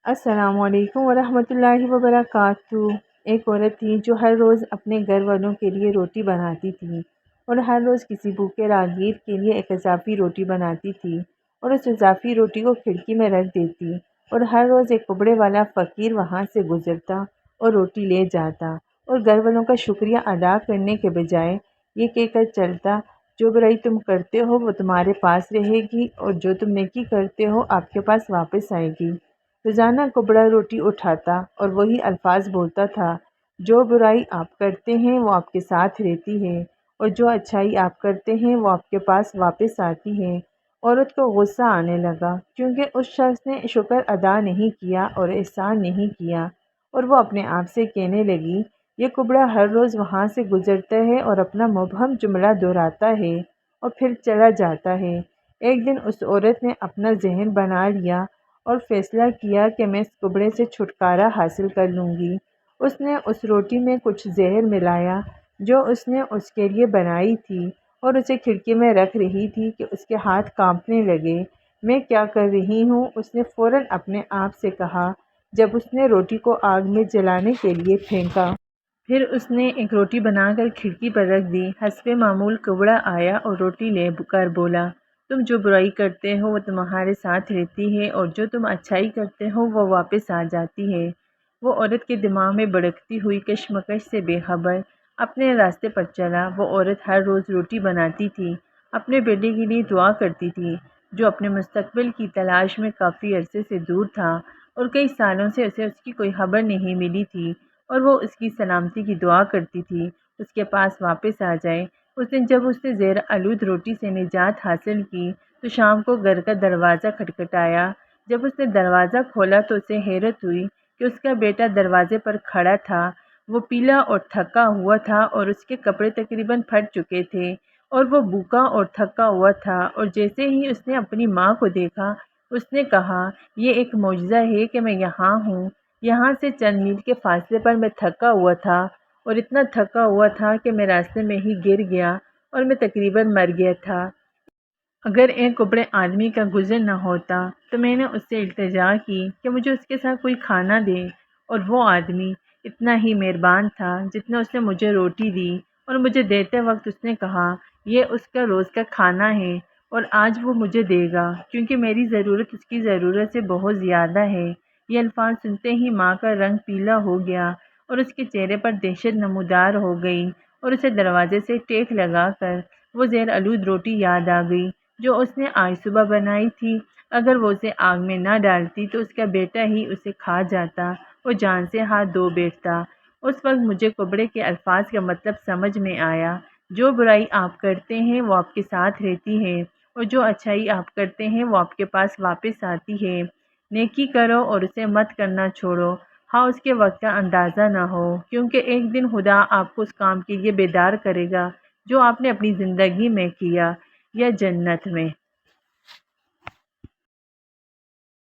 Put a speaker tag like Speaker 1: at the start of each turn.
Speaker 1: السلام علیکم ورحمۃ اللہ وبرکاتہ۔ ایک عورت تھی جو ہر روز اپنے گھر والوں کے لیے روٹی بناتی تھی اور ہر روز کسی بھوکے راہگیر کے لیے ایک اضافی روٹی بناتی تھی اور اس اضافی روٹی کو کھڑکی میں رکھ دیتی اور ہر روز ایک کپڑے والا فقیر وہاں سے گزرتا اور روٹی لے جاتا اور گھر والوں کا شکریہ ادا کرنے کے بجائے یہ کہہ کر چلتا، جو برائی تم کرتے ہو وہ تمہارے پاس رہے گی اور جو تم نیکی کرتے ہو آپ کے پاس واپس آئے گی۔ روزانہ کپڑا روٹی اٹھاتا اور وہی الفاظ بولتا تھا، جو برائی آپ کرتے ہیں وہ آپ کے ساتھ رہتی ہے اور جو اچھائی آپ کرتے ہیں وہ آپ کے پاس واپس آتی ہے۔ عورت کو غصہ آنے لگا کیونکہ اس شخص نے شکر ادا نہیں کیا اور احسان نہیں کیا، اور وہ اپنے آپ سے کہنے لگی، یہ کپڑا ہر روز وہاں سے گزرتا ہے اور اپنا مبہم جملہ دہراتا ہے اور پھر چلا جاتا ہے۔ ایک دن اس عورت نے اپنا ذہن بنا لیا اور فیصلہ کیا کہ میں اس کپڑے سے چھٹکارا حاصل کر لوں گی۔ اس نے اس روٹی میں کچھ زہر ملایا جو اس نے اس کے لیے بنائی تھی اور اسے کھڑکی میں رکھ رہی تھی کہ اس کے ہاتھ کانپنے لگے۔ میں کیا کر رہی ہوں؟ اس نے فوراً اپنے آپ سے کہا جب اس نے روٹی کو آگ میں جلانے کے لیے پھینکا۔ پھر اس نے ایک روٹی بنا کر کھڑکی پر رکھ دی۔ حسب معمول کبڑا آیا اور روٹی لے کر بولا، تم جو برائی کرتے ہو وہ تمہارے ساتھ رہتی ہے اور جو تم اچھائی کرتے ہو وہ واپس آ جاتی ہے۔ وہ عورت کے دماغ میں بھڑکتی ہوئی کشمکش سے بے خبر اپنے راستے پر چلا۔ وہ عورت ہر روز روٹی بناتی تھی، اپنے بیٹے کے لیے دعا کرتی تھی جو اپنے مستقبل کی تلاش میں کافی عرصے سے دور تھا اور کئی سالوں سے اسے اس کی کوئی خبر نہیں ملی تھی، اور وہ اس کی سلامتی کی دعا کرتی تھی اس کے پاس واپس آ جائے۔ اس دن جب اس نے زہر آلود روٹی سے نجات حاصل کی تو شام کو گھر کا دروازہ کھٹکھٹایا۔ جب اس نے دروازہ کھولا تو اسے حیرت ہوئی کہ اس کا بیٹا دروازے پر کھڑا تھا۔ وہ پیلا اور تھکا ہوا تھا اور اس کے کپڑے تقریباً پھٹ چکے تھے اور وہ بھوکا اور تھکا ہوا تھا، اور جیسے ہی اس نے اپنی ماں کو دیکھا اس نے کہا، یہ ایک معجزہ ہے کہ میں یہاں ہوں۔ یہاں سے چند میل کے فاصلے پر میں تھکا ہوا تھا اور اتنا تھکا ہوا تھا کہ میں راستے میں ہی گر گیا اور میں تقریباً مر گیا تھا۔ اگر ایک کپڑے آدمی کا گزر نہ ہوتا تو میں نے اس سے التجا کی کہ مجھے اس کے ساتھ کوئی کھانا دے، اور وہ آدمی اتنا ہی مہربان تھا جتنا اس نے مجھے روٹی دی، اور مجھے دیتے وقت اس نے کہا یہ اس کا روز کا کھانا ہے اور آج وہ مجھے دے گا کیونکہ میری ضرورت اس کی ضرورت سے بہت زیادہ ہے۔ یہ الفاظ سنتے ہی ماں کا رنگ پیلا ہو گیا اور اس کے چہرے پر دہشت نمودار ہو گئی، اور اسے دروازے سے ٹیک لگا کر وہ زہر آلود روٹی یاد آ گئی جو اس نے آج صبح بنائی تھی۔ اگر وہ اسے آگ میں نہ ڈالتی تو اس کا بیٹا ہی اسے کھا جاتا اور جان سے ہاتھ دھو بیٹھتا۔ اس وقت مجھے کپڑے کے الفاظ کا مطلب سمجھ میں آیا، جو برائی آپ کرتے ہیں وہ آپ کے ساتھ رہتی ہے اور جو اچھائی آپ کرتے ہیں وہ آپ کے پاس واپس آتی ہے۔ نیکی کرو اور اسے مت کرنا چھوڑو، ہاں اس کے وقت کا اندازہ نہ ہو، کیونکہ ایک دن خدا آپ کو اس کام کے لیے بیدار کرے گا جو آپ نے اپنی زندگی میں کیا، یا جنت میں۔